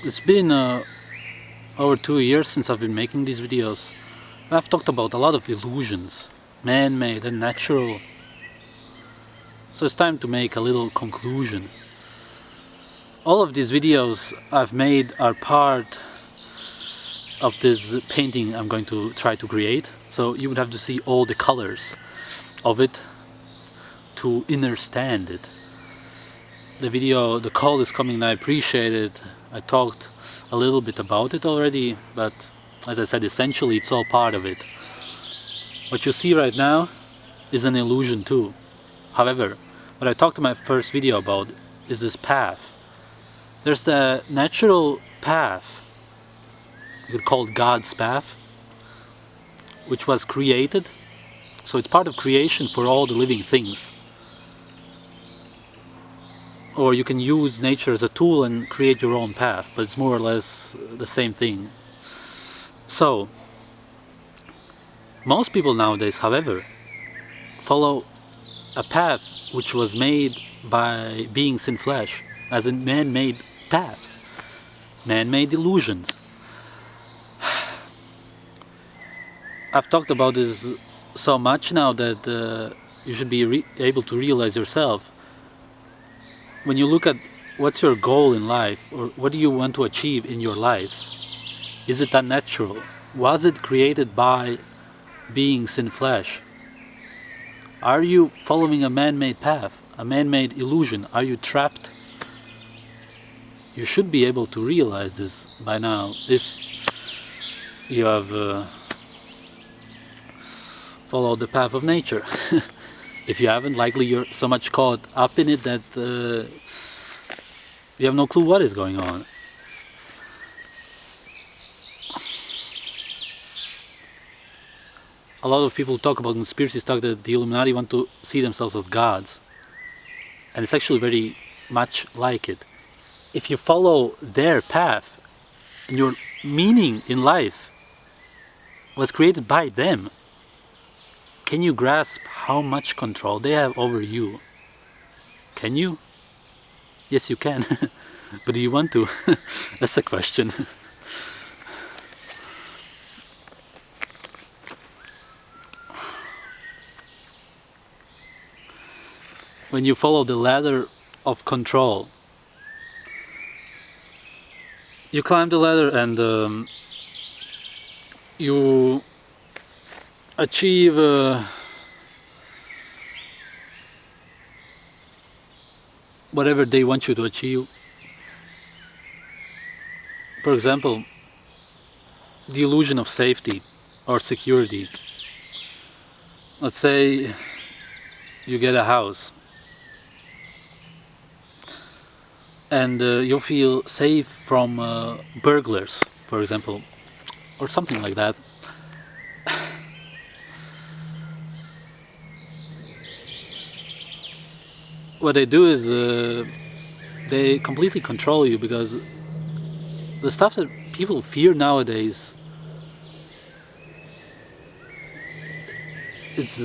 It's been over 2 years since I've been making these videos. I've talked about a lot of illusions, man-made and natural. So it's time to make a little conclusion. All of these videos I've made are part of this painting I'm going to try to create. So you would have to see all the colors of it to understand it. The call is coming and I appreciate it. I talked a little bit about it already, but as I said, essentially it's all part of it. What you see right now is an illusion too. However, what I talked in my first video about is this path. There's the natural path, you could call it God's path, which was created. So it's part of creation for all the living things. Or you can use nature as a tool and create your own path, but it's more or less the same thing. So, most people nowadays, however, follow a path which was made by beings in flesh, as in man-made paths, man-made illusions. I've talked about this so much now that you should be able to realize yourself. When you look at what's your goal in life, or what do you want to achieve in your life, is it unnatural? Was it created by beings in flesh? Are you following a man-made path, a man-made illusion? Are you trapped? You should be able to realize this by now if you have followed the path of nature. If you haven't, likely you're so much caught up in it that you have no clue what is going on. A lot of people talk about conspiracies, talk that the Illuminati want to see themselves as gods. And it's actually very much like it. If you follow their path, and your meaning in life was created by them, can you grasp how much control they have over you? Can you? Yes, you can. But do you want to? That's the question. When you follow the ladder of control, you climb the ladder and you achieve whatever they want you to achieve. For example, the illusion of safety or security. Let's say you get a house and you'll feel safe from burglars, for example, or something like that. What they do is they completely control you, because the stuff that people fear nowadays, it's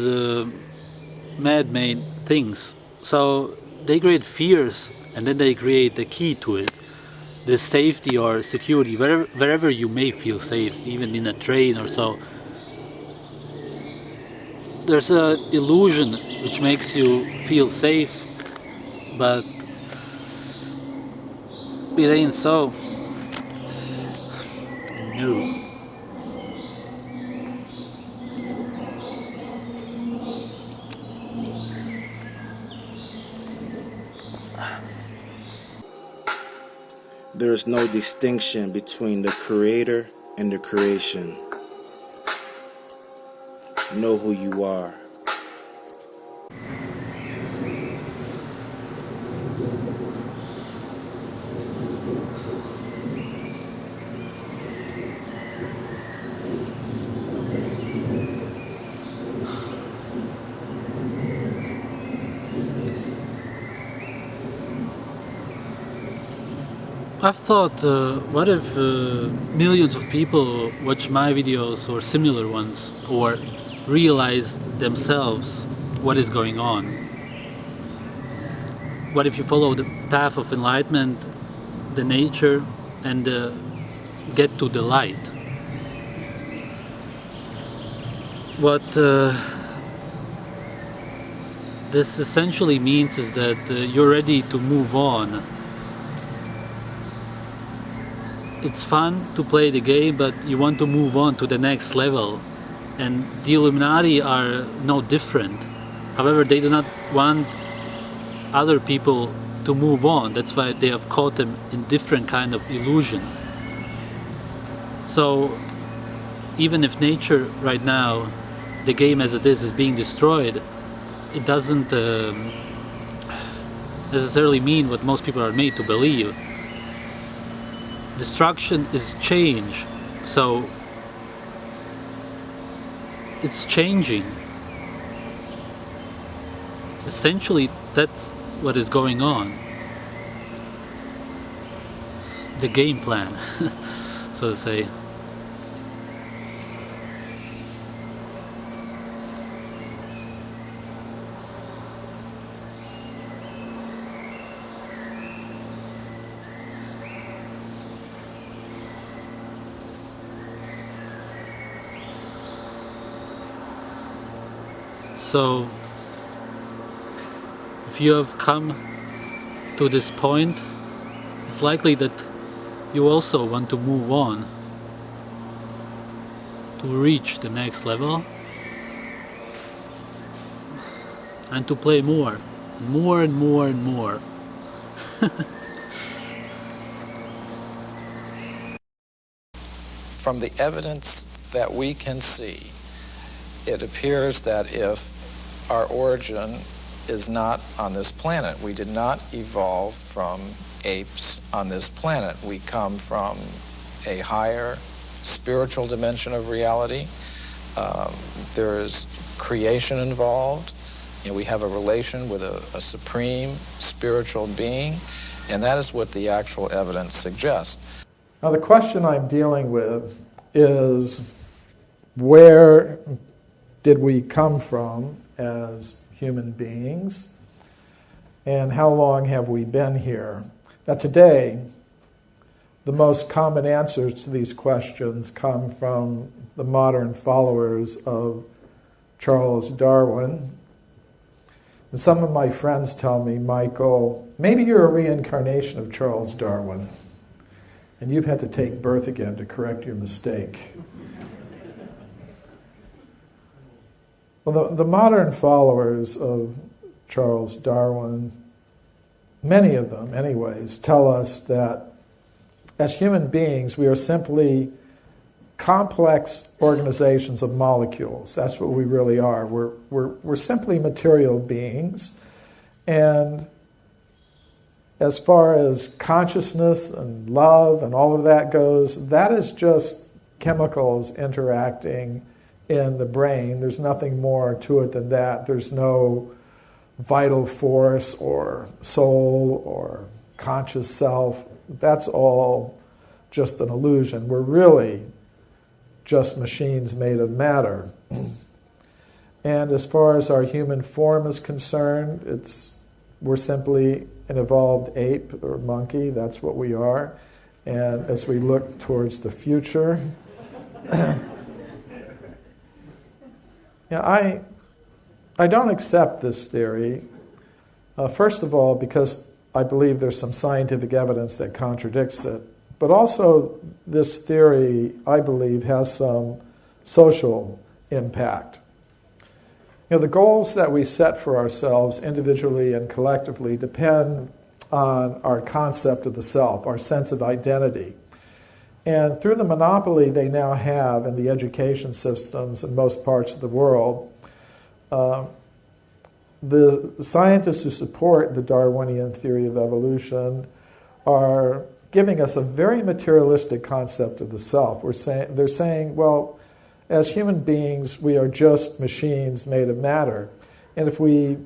man-made things. So they create fears and then they create the key to it, the safety or security, wherever you may feel safe, even in a train or so. There's an illusion which makes you feel safe, but it ain't so. No. There is no distinction between the creator and the creation. Know who you are. I've thought, what if millions of people watch my videos or similar ones, or realize themselves what is going on? What if you follow the path of enlightenment, the nature, and get to the light. What this essentially means is that you're ready to move on. It's fun to play the game, but you want to move on to the next level. And the Illuminati are no different. However, they do not want other people to move on. That's why they have caught them in different kind of illusion. So even if nature right now, the game as it is being destroyed, it doesn't necessarily mean what most people are made to believe. Destruction is change, so it's changing. Essentially, that's what is going on. The game plan, so to say. So, if you have come to this point, it's likely that you also want to move on to reach the next level and to play more and more and more and more. From the evidence that we can see, it appears that if our origin is not on this planet, we did not evolve from apes on this planet. We come from a higher spiritual dimension of reality. There is creation involved. You know, we have a relation with a supreme spiritual being, and that is what the actual evidence suggests. Now, the question I'm dealing with is, where did we come from as human beings, and how long have we been here? Now, today, the most common answers to these questions come from the modern followers of Charles Darwin. And some of my friends tell me, Michael, maybe you're a reincarnation of Charles Darwin, and you've had to take birth again to correct your mistake. Well, the modern followers of Charles Darwin, many of them anyways, tell us that as human beings, we are simply complex organizations of molecules. That's what we really are. We're simply material beings. And as far as consciousness and love and all of that goes, that is just chemicals interacting in the brain. There's nothing more to it than that. There's no vital force or soul or conscious self. That's all just an illusion. We're really just machines made of matter. And as far as our human form is concerned, we're simply an evolved ape or monkey. That's what we are. And as we look towards the future, I don't accept this theory, first of all, because I believe there's some scientific evidence that contradicts it. But also, this theory, I believe, has some social impact. The goals that we set for ourselves individually and collectively depend on our concept of the self, our sense of identity. And through the monopoly they now have in the education systems in most parts of the world, the scientists who support the Darwinian theory of evolution are giving us a very materialistic concept of the self. They're saying, well, as human beings, we are just machines made of matter. And if we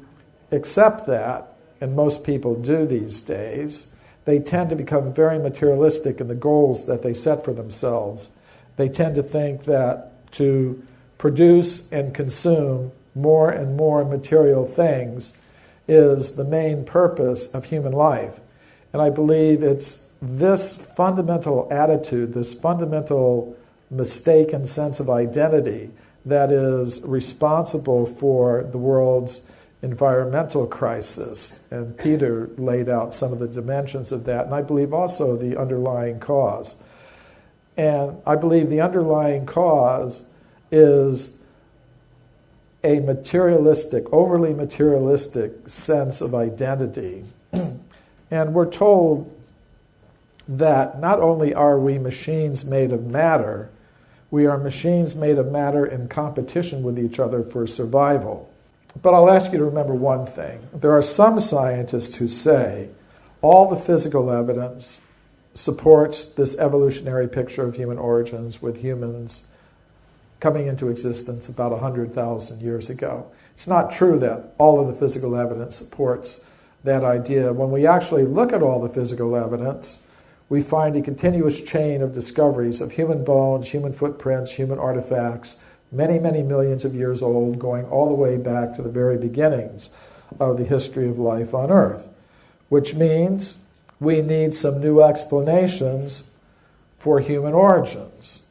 accept that, and most people do these days, they tend to become very materialistic in the goals that they set for themselves. They tend to think that to produce and consume more and more material things is the main purpose of human life. And I believe it's this fundamental attitude, this fundamental mistaken sense of identity that is responsible for the world's environmental crisis. And Peter laid out some of the dimensions of that, and I believe also the underlying cause. And I believe the underlying cause is a materialistic, overly materialistic sense of identity. And we're told that not only are we machines made of matter, we are machines made of matter in competition with each other for survival. But I'll ask you to remember one thing. There are some scientists who say all the physical evidence supports this evolutionary picture of human origins with humans coming into existence about 100,000 years ago. It's not true that all of the physical evidence supports that idea. When we actually look at all the physical evidence, we find a continuous chain of discoveries of human bones, human footprints, human artifacts, many, many millions of years old, going all the way back to the very beginnings of the history of life on Earth, which means we need some new explanations for human origins.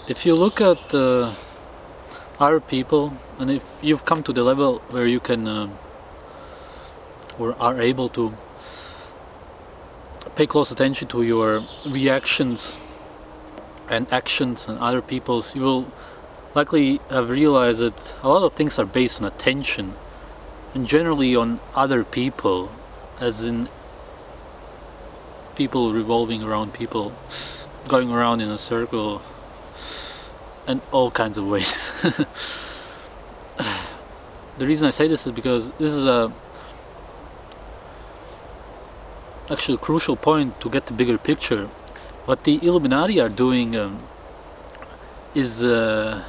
If you look at other people, and if you've come to the level where you can or are able to pay close attention to your reactions and actions and other people's, you will likely have realized that a lot of things are based on attention and generally on other people, as in people revolving around people, going around in a circle, and all kinds of ways. The reason I say this is because this is actually a crucial point to get the bigger picture. What the Illuminati are doing is their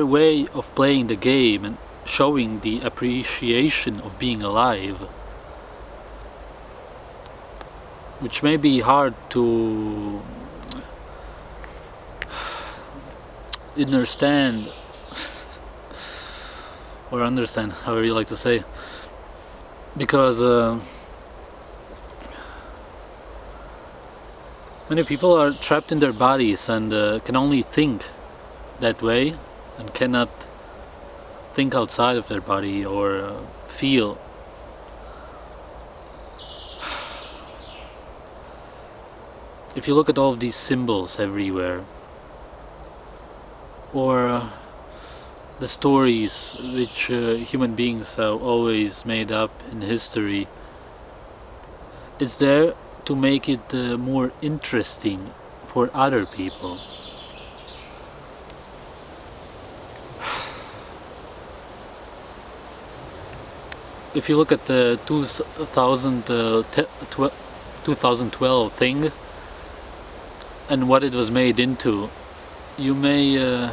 way of playing the game and showing the appreciation of being alive, which may be hard to understand or understand, however you like to say, because many people are trapped in their bodies and can only think that way and cannot think outside of their body or feel. If you look at all of these symbols everywhere, or the stories which human beings have always made up in history. It's there to make it more interesting for other people. If you look at the 2012 thing and what it was made into, you may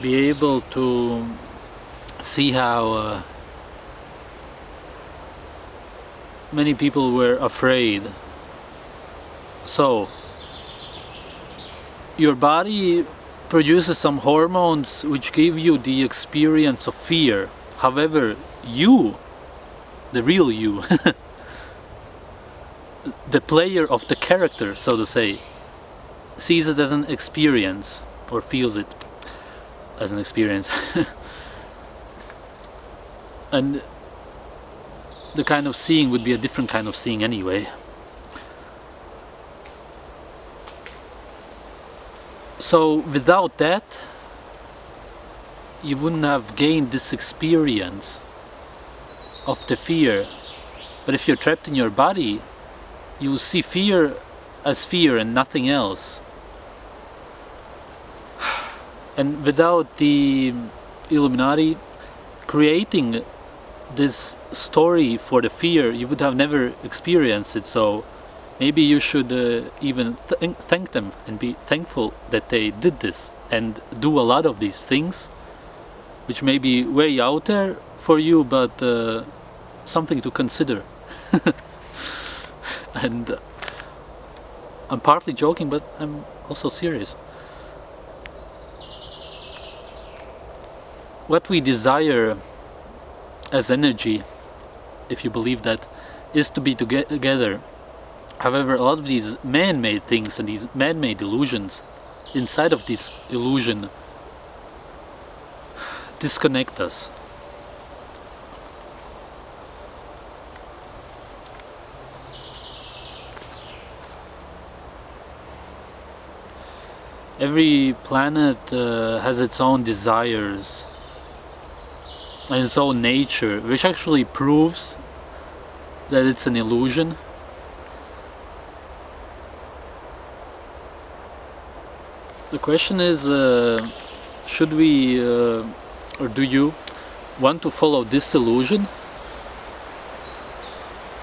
be able to see how many people were afraid. So your body produces some hormones which give you the experience of fear. However, you, the real you, the player of the character, so to say, sees it as an experience, or feels it as an experience. And the kind of seeing would be a different kind of seeing anyway. So without that, you wouldn't have gained this experience of the fear. But if you're trapped in your body, you see fear as fear and nothing else. And without the Illuminati creating this story for the fear, you would have never experienced it. So maybe you should even thank them and be thankful that they did this and do a lot of these things which may be way out there for you, but something to consider. And I'm partly joking, but I'm also serious. What we desire as energy, if you believe that, is to be together. However, a lot of these man-made things and these man-made illusions inside of this illusion disconnect us. Every planet has its own desires and its own nature, which actually proves that it's an illusion. The question is, should we, or do you want to follow this illusion?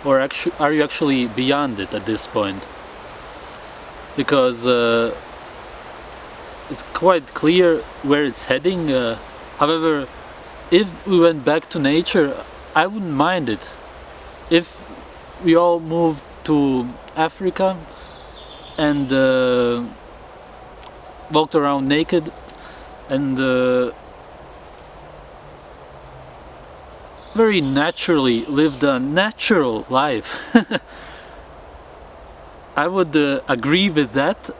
Or are you actually beyond it at this point? Because it's quite clear where it's heading. However, if we went back to nature, I wouldn't mind it. If we all moved to Africa and walked around naked and very naturally lived a natural life, I would agree with that.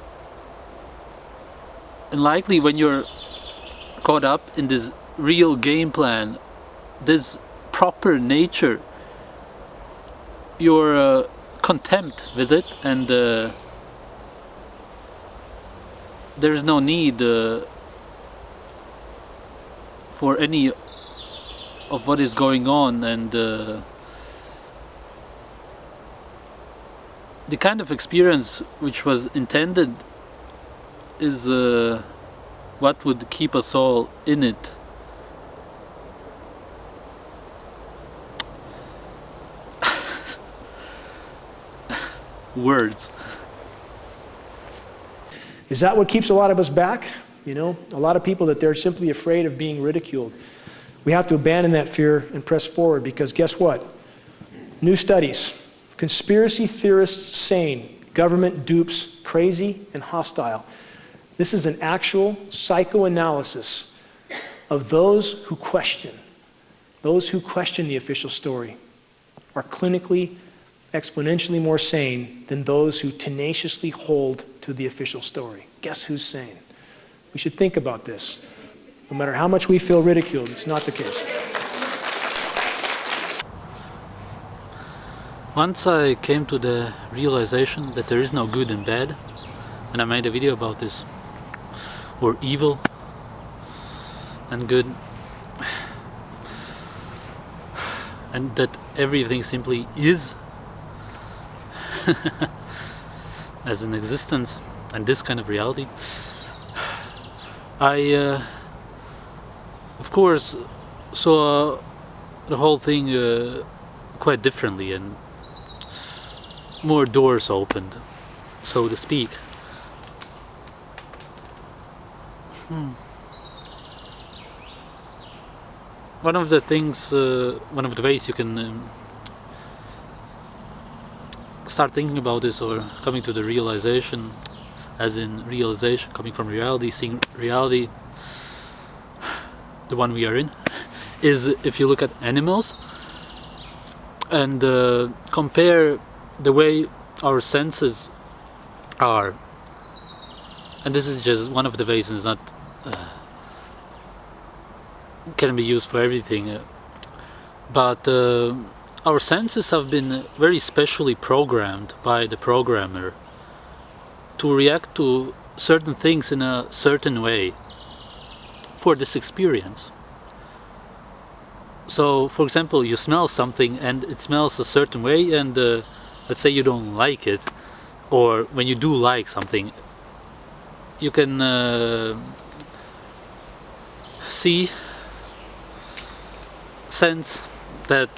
And likely when you're caught up in this real game plan, this proper nature, you're content with it, and there's no need for any of what is going on, and the kind of experience which was intended is what would keep us all in it. Words. Is that what keeps a lot of us back? You know, a lot of people, that they're simply afraid of being ridiculed. We have to abandon that fear and press forward, because guess what? New studies. Conspiracy theorists sane, government dupes crazy and hostile. This is an actual psychoanalysis of those who question. Those who question the official story are clinically, exponentially more sane than those who tenaciously hold to the official story. Guess who's sane? We should think about this. No matter how much we feel ridiculed, it's not the case. Once I came to the realization that there is no good and bad, and I made a video about this, or evil, and good, and that everything simply is as an existence and this kind of reality. I of course saw the whole thing quite differently, and more doors opened, so to speak. One of the things, one of the ways you can start thinking about this, or coming to the realization, as in realization coming from reality, seeing reality, the one we are in, is if you look at animals and compare the way our senses are. And this is just one of the ways, and it's not can be used for everything, but our senses have been very specially programmed by the programmer to react to certain things in a certain way for this experience. So, for example, you smell something and it smells a certain way, and let's say you don't like it, or when you do like something, you can sense that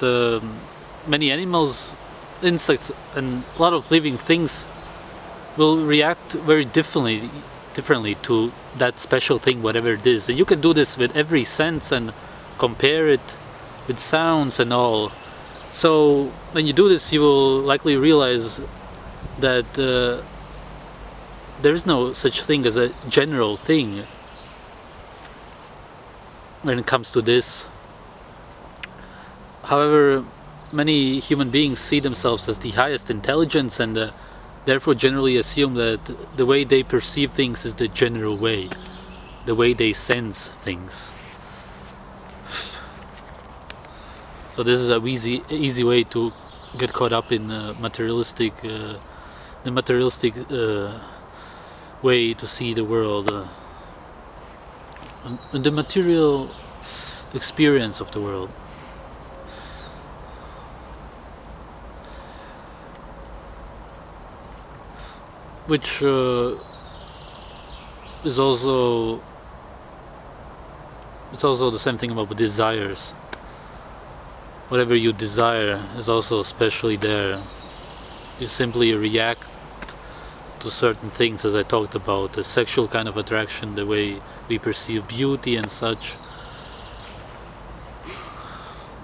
many animals, insects, and a lot of living things will react very differently to that special thing, whatever it is. And you can do this with every sense and compare it with sounds and all. So when you do this, you will likely realize that there is no such thing as a general thing when it comes to this. However, many human beings see themselves as the highest intelligence, and therefore generally assume that the way they perceive things is the general way, the way they sense things. So this is a easy way to get caught up in the materialistic way to see the world, and the material experience of the world. Which is also the same thing about desires. Whatever you desire is also especially there. You simply react to certain things, as I talked about, the sexual kind of attraction, the way we perceive beauty and such.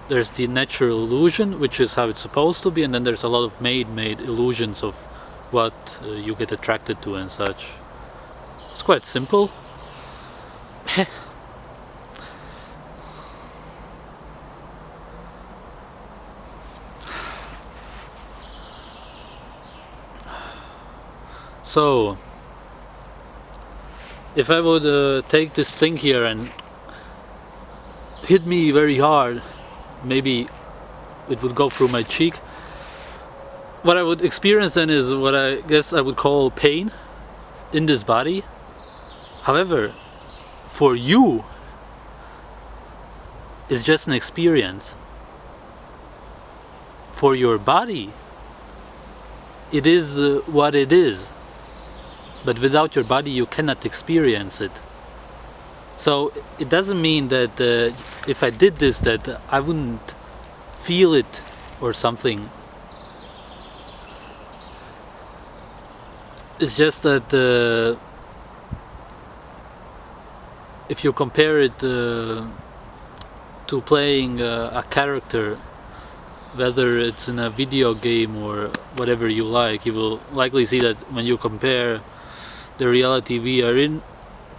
There's the natural illusion, which is how it's supposed to be, and then there's a lot of made illusions of what you get attracted to and such. It's quite simple. So, if I would take this thing here and hit me very hard, maybe it would go through my cheek. What I would experience then is what I guess I would call pain in this body. However, for you, it's just an experience. For your body, it is what it is. But without your body, you cannot experience it. So it doesn't mean that if I did this, that I wouldn't feel it or something. It's just that if you compare it to playing a character, whether it's in a video game or whatever you like, you will likely see that when you compare the reality we are in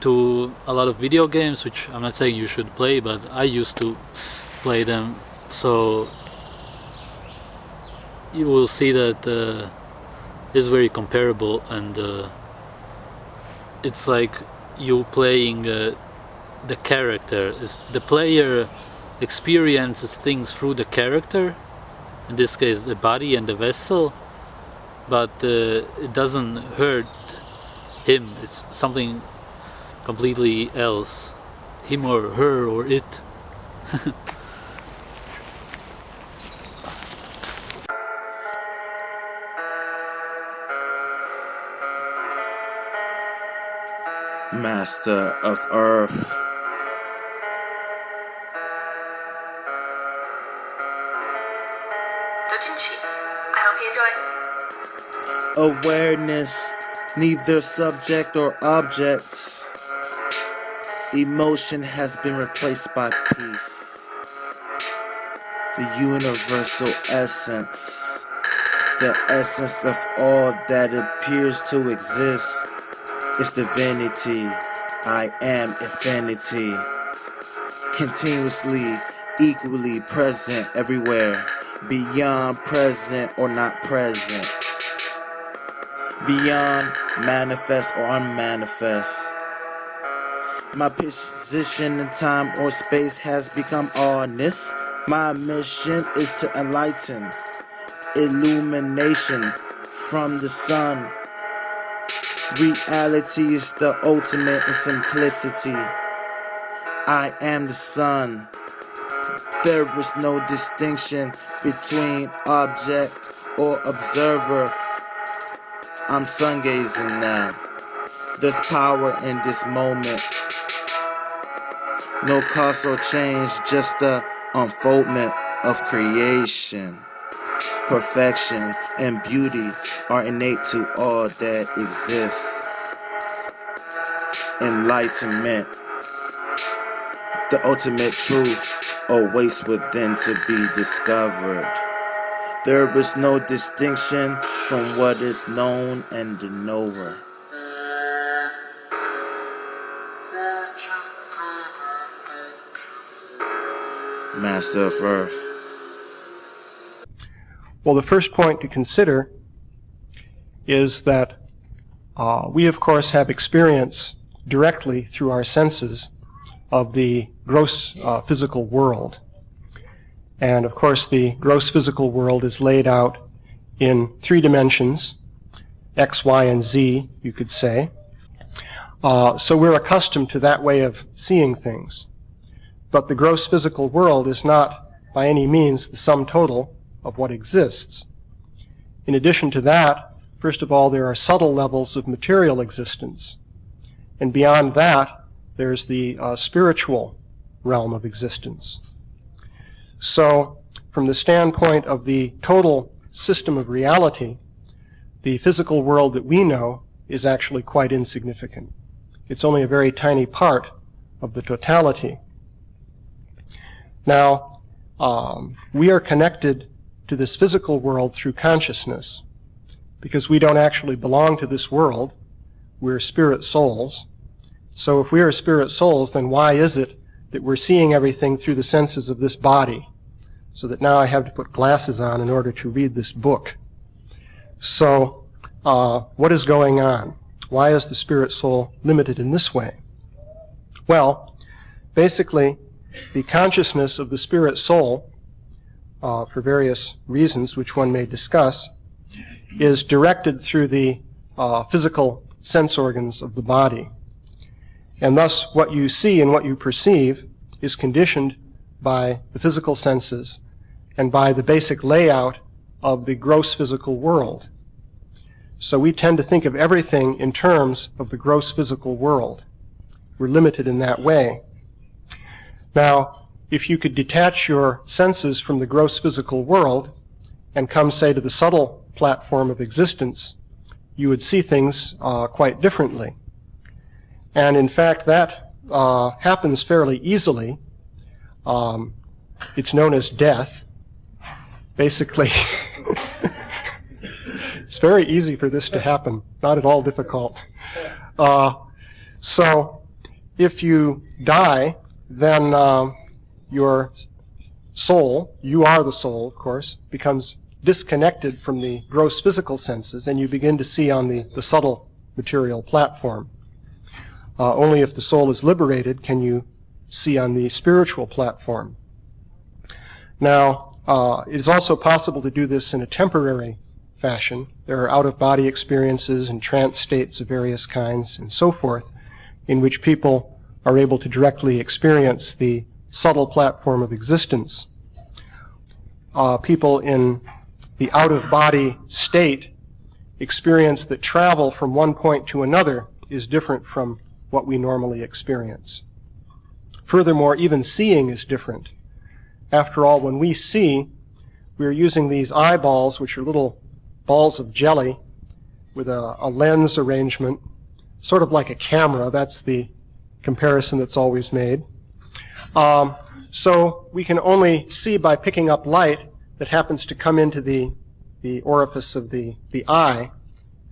to a lot of video games, which I'm not saying you should play, but I used to play them, so you will see that it's very comparable, and it's like you playing the character. The player experiences things through the character, in this case the body and the vessel, but it doesn't hurt him. It's something completely else. him or her or it. Master of Earth. I hope you enjoy. Awareness, neither subject or object. Emotion has been replaced by peace. The universal essence, the essence of all that appears to exist, is divinity. I am infinity, continuously, equally present everywhere, beyond present or not present, beyond manifest or unmanifest. My position in time or space has become allness. My mission is to enlighten, illumination from the sun. Reality is the ultimate in simplicity. I am the sun. There is no distinction between object or observer. I'm sun gazing now. There's power in this moment. No causal change, just the unfoldment of creation. Perfection and beauty are innate to all that exists. Enlightenment, the ultimate truth, awaits within to be discovered. There is no distinction from what is known and the knower. Master of Earth. Well, the first point to consider is that we, of course, have experience directly through our senses of the gross physical world. And, of course, the gross physical world is laid out in 3 dimensions, X, Y, and Z, you could say. So we're accustomed to that way of seeing things. But the gross physical world is not by any means the sum total of what exists. In addition to that, first of all, there are subtle levels of material existence. And beyond that, there's the spiritual realm of existence. So, from the standpoint of the total system of reality, the physical world that we know is actually quite insignificant. It's only a very tiny part of the totality. Now, we are connected to this physical world through consciousness, because we don't actually belong to this world. We're spirit souls. So if we are spirit souls, then why is it that we're seeing everything through the senses of this body? So that now I have to put glasses on in order to read this book. So, what is going on? Why is the spirit soul limited in this way? Well, basically, the consciousness of the spirit soul, for various reasons which one may discuss, is directed through the physical sense organs of the body. And thus, what you see and what you perceive is conditioned by the physical senses and by the basic layout of the gross physical world. So we tend to think of everything in terms of the gross physical world. We're limited in that way. Now, if you could detach your senses from the gross physical world and come, say, to the subtle platform of existence, you would see things quite differently. And in fact, that happens fairly easily. It's known as death. Basically, it's very easy for this to happen, not at all difficult. So, if you die, then your soul, you are the soul, of course, becomes disconnected from the gross physical senses, and you begin to see on the subtle material platform. Only if the soul is liberated can you see on the spiritual platform. Now, it is also possible to do this in a temporary fashion. There are out-of-body experiences and trance states of various kinds and so forth, in which people are able to directly experience the subtle platform of existence. People in the out-of-body state experience that travel from one point to another is different from what we normally experience. Furthermore, even seeing is different. After all, when we see, we're using these eyeballs, which are little balls of jelly with a lens arrangement, sort of like a camera. That's the comparison that's always made. So we can only see by picking up light that happens to come into the orifice of the eye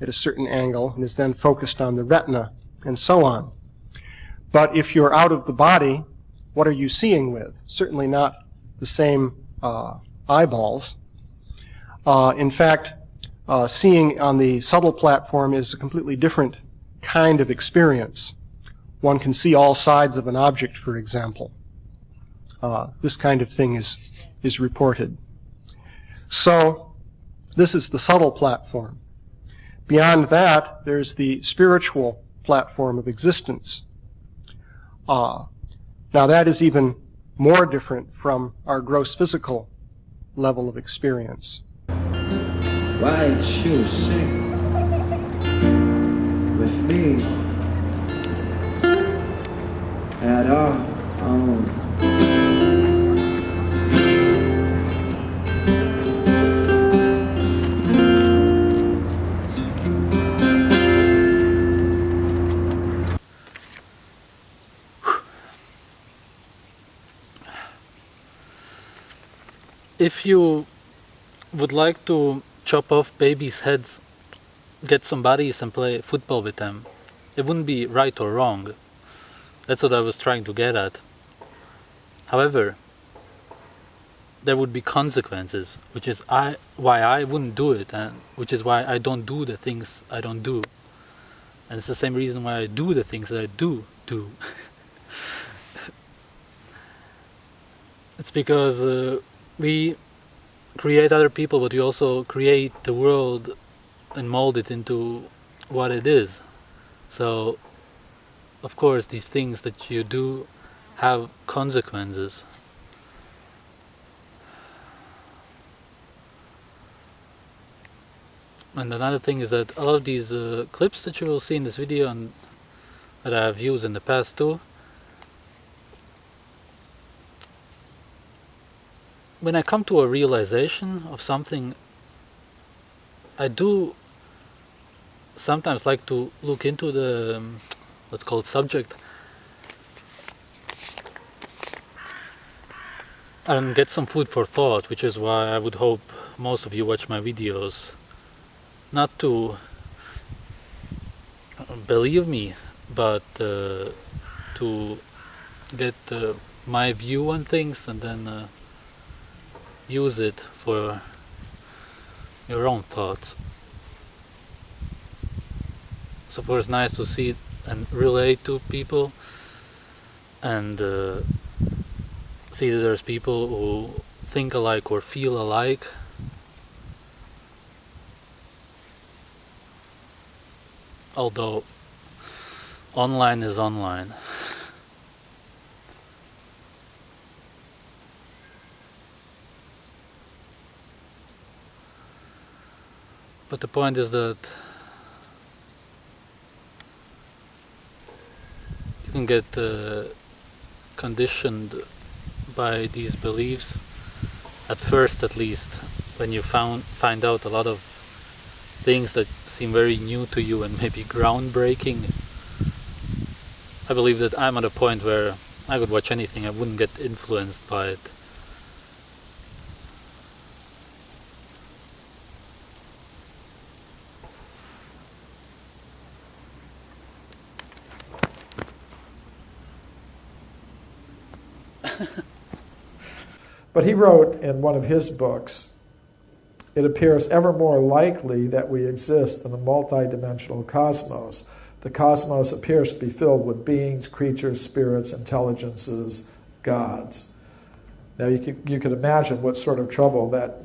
at a certain angle and is then focused on the retina and so on. But if you're out of the body, what are you seeing with? Certainly not the same eyeballs. In fact, seeing on the subtle platform is a completely different kind of experience. One can see all sides of an object, for example. This kind of thing is reported. So this is the subtle platform. Beyond that, there's the spiritual platform of existence. Now that is even more different from our gross physical level of experience. Why you sing with me at our own? If you would like to chop off babies' heads, get some buddies and play football with them, it wouldn't be right or wrong. That's what I was trying to get at. However, there would be consequences, which is why I wouldn't do it, and which is why I don't do the things I don't do. And it's the same reason why I do the things that I do. It's because we create other people, but we also create the world and mold it into what it is. So, of course, these things that you do have consequences. And another thing is that a lot of these clips that you will see in this video and that I have used in the past too, when I come to a realization of something, I do sometimes like to look into the, let's call it subject, and get some food for thought, which is why I would hope most of you watch my videos. Not to believe me, but to get my view on things and then use it for your own thoughts. So of course it's nice to see and relate to people and see that there's people who think alike or feel alike. Although online is online. But the point is that you can get conditioned by these beliefs, at first at least, when you find out a lot of things that seem very new to you and maybe groundbreaking. I believe that I'm at a point where I could watch anything, I wouldn't get influenced by it. But he wrote in one of his books, "It appears ever more likely that we exist in a multidimensional cosmos. The cosmos appears to be filled with beings, creatures, spirits, intelligences, gods." Now you could imagine what sort of trouble that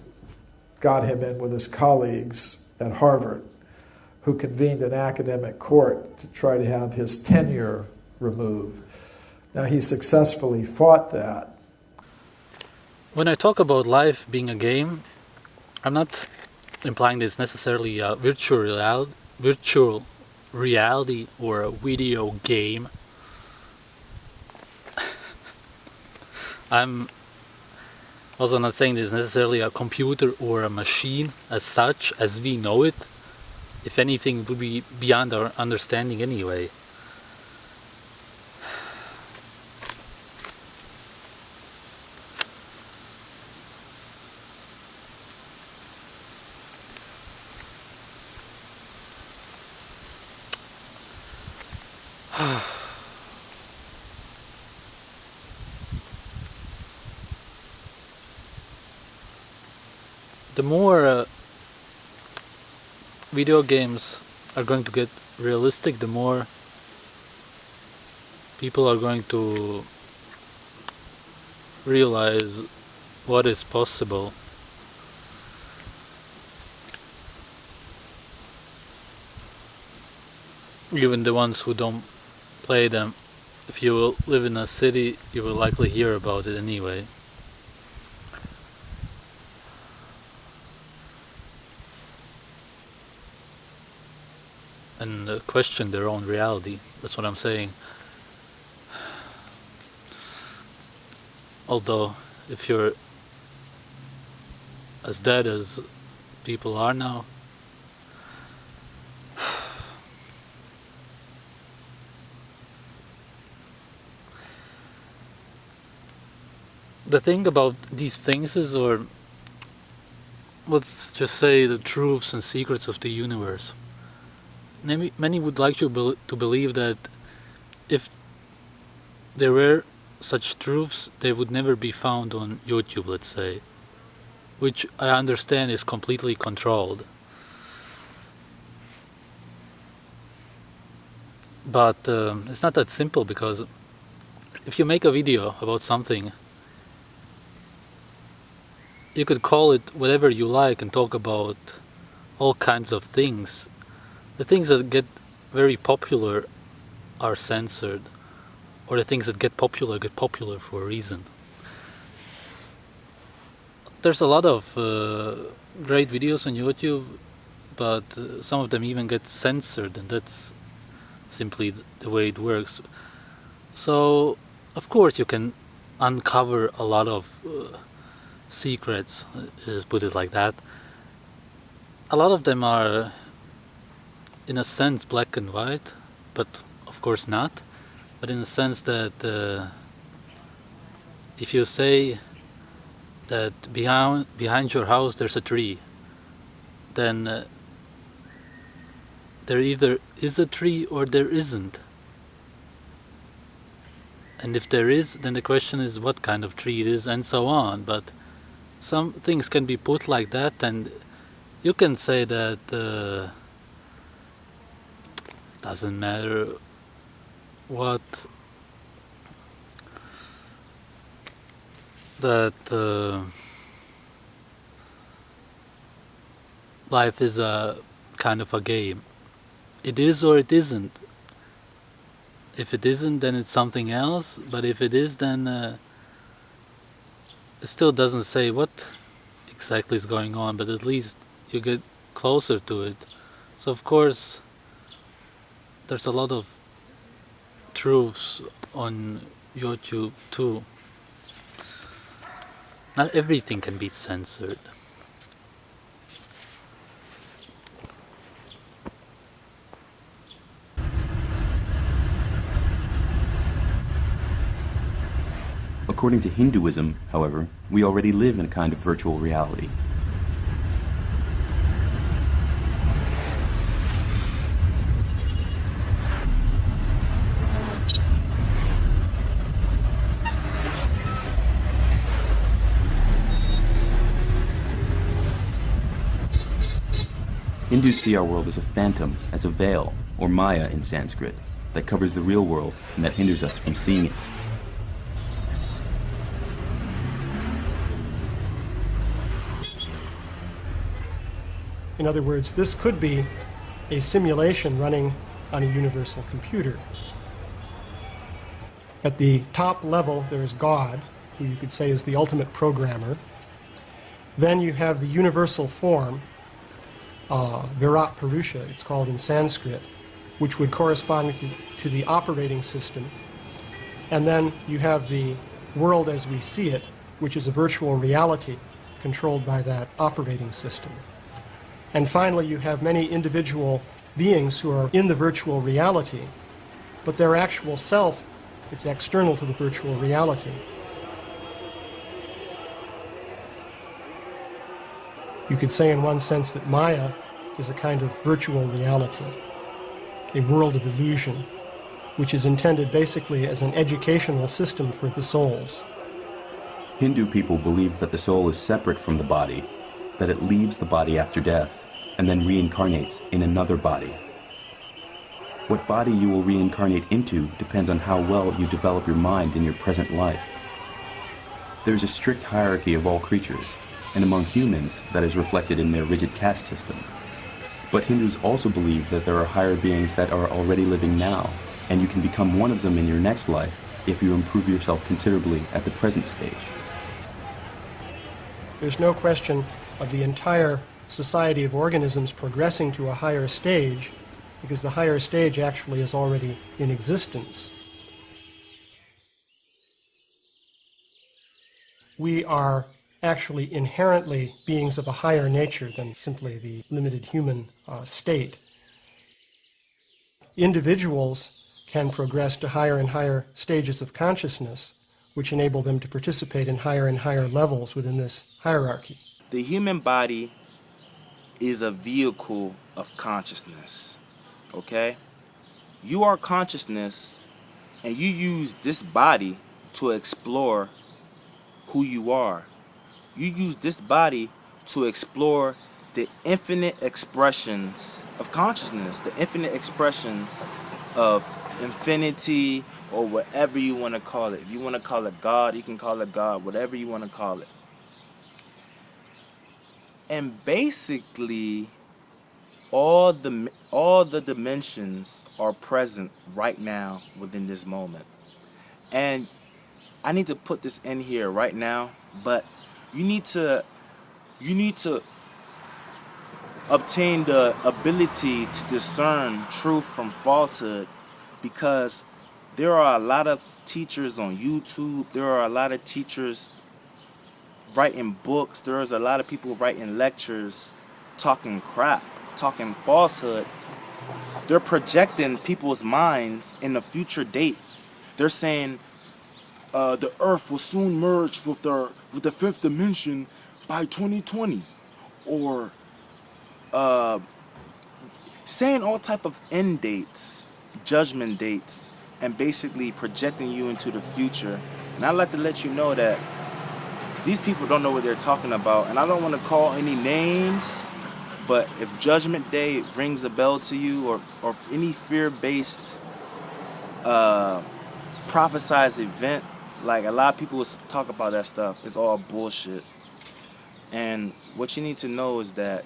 got him in with his colleagues at Harvard, who convened an academic court to try to have his tenure removed. Now, he successfully fought that. When I talk about life being a game, I'm not implying that it's necessarily a virtual reality or a video game. I'm also not saying this is necessarily a computer or a machine as such, as we know it. If anything, it would be beyond our understanding anyway. The more video games are going to get realistic, the more people are going to realize what is possible. Even the ones who don't play them, if you live in a city, you will likely hear about it anyway. And question their own reality. That's what I'm saying. Although, if you're as dead as people are now, the thing about these things is, or let's just say the truths and secrets of the universe. Many would like you to believe that if there were such truths, they would never be found on YouTube, let's say, which I understand is completely controlled. But it's not that simple, because if you make a video about something, you could call it whatever you like and talk about all kinds of things. The things that get very popular are censored, or the things that get popular for a reason. There's a lot of great videos on YouTube, but some of them even get censored, and that's simply the way it works. So, of course, you can uncover a lot of secrets, just put it like that. A lot of them are, in a sense, black and white, but of course not. But in the sense that if you say that behind your house there's a tree, then there either is a tree or there isn't. And if there is, then the question is what kind of tree it is, and so on. But some things can be put like that, and you can say that doesn't matter what, that life is a kind of a game. It is or it isn't. If it isn't, then it's something else, but if it is, then it still doesn't say what exactly is going on, but at least you get closer to it. So of course there's a lot of truths on YouTube too. Not everything can be censored. According to Hinduism, however, we already live in a kind of virtual reality. Hindus see our world as a phantom, as a veil, or Maya in Sanskrit, that covers the real world and that hinders us from seeing it. In other words, this could be a simulation running on a universal computer. At the top level, there's God, who you could say is the ultimate programmer. Then you have the universal form, Virat Purusha, it's called in Sanskrit, which would correspond to the operating system. And then you have the world as we see it, which is a virtual reality controlled by that operating system. And finally, you have many individual beings who are in the virtual reality, but their actual self, it's external to the virtual reality. You could say in one sense that Maya is a kind of virtual reality, a world of illusion, which is intended basically as an educational system for the souls. Hindu people believe that the soul is separate from the body, that it leaves the body after death, and then reincarnates in another body. What body you will reincarnate into depends on how well you develop your mind in your present life. There's a strict hierarchy of all creatures, and among humans that is reflected in their rigid caste system. But Hindus also believe that there are higher beings that are already living now, and you can become one of them in your next life if you improve yourself considerably at the present stage. There's no question of the entire society of organisms progressing to a higher stage, because the higher stage actually is already in existence. We are actually inherently beings of a higher nature than simply the limited human state. Individuals can progress to higher and higher stages of consciousness, which enable them to participate in higher and higher levels within this hierarchy. The human body is a vehicle of consciousness, okay? You are consciousness, and you use this body to explore who you are. You use this body to explore the infinite expressions of consciousness, the infinite expressions of infinity, or whatever you want to call it. If you want to call it God, you can call it God, whatever you want to call it. And basically, all the dimensions are present right now within this moment. And I need to put this in here right now, but you need to obtain the ability to discern truth from falsehood, because there are a lot of teachers on YouTube, there are a lot of teachers writing books, there's a lot of people writing lectures, talking crap, talking falsehood. They're projecting people's minds in a future date. They're saying the earth will soon merge with the fifth dimension by 2020, or saying all type of end dates, judgment dates, and basically projecting you into the future. And I'd like to let you know that these people don't know what they're talking about, and I don't want to call any names, but if Judgment Day rings a bell to you, or any fear-based prophesized event, like a lot of people talk about that stuff, it's all bullshit. And what you need to know is that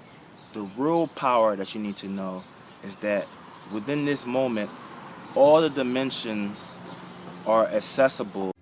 the real power that you need to know is that within this moment, all the dimensions are accessible